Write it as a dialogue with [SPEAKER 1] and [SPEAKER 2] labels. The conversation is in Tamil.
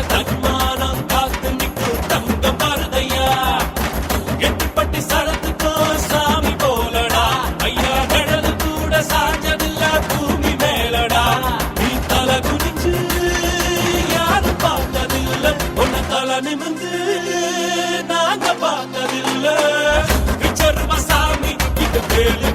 [SPEAKER 1] தன்மானம் காத்து நிற்கும் தங்க பாரதையா எட்டுப்பட்டி சடத்துக்கோ சாமி போலடா ஐயா கடல் கூட சாஞ்சதில்ல பூமி மேலடா நீ தலை குனிஞ்சு யாரும் பார்த்ததில்ல உன்னை தலை நிமிந்து நாங்க பார்த்ததில்ல விச்சருவ சாமி இது பேரு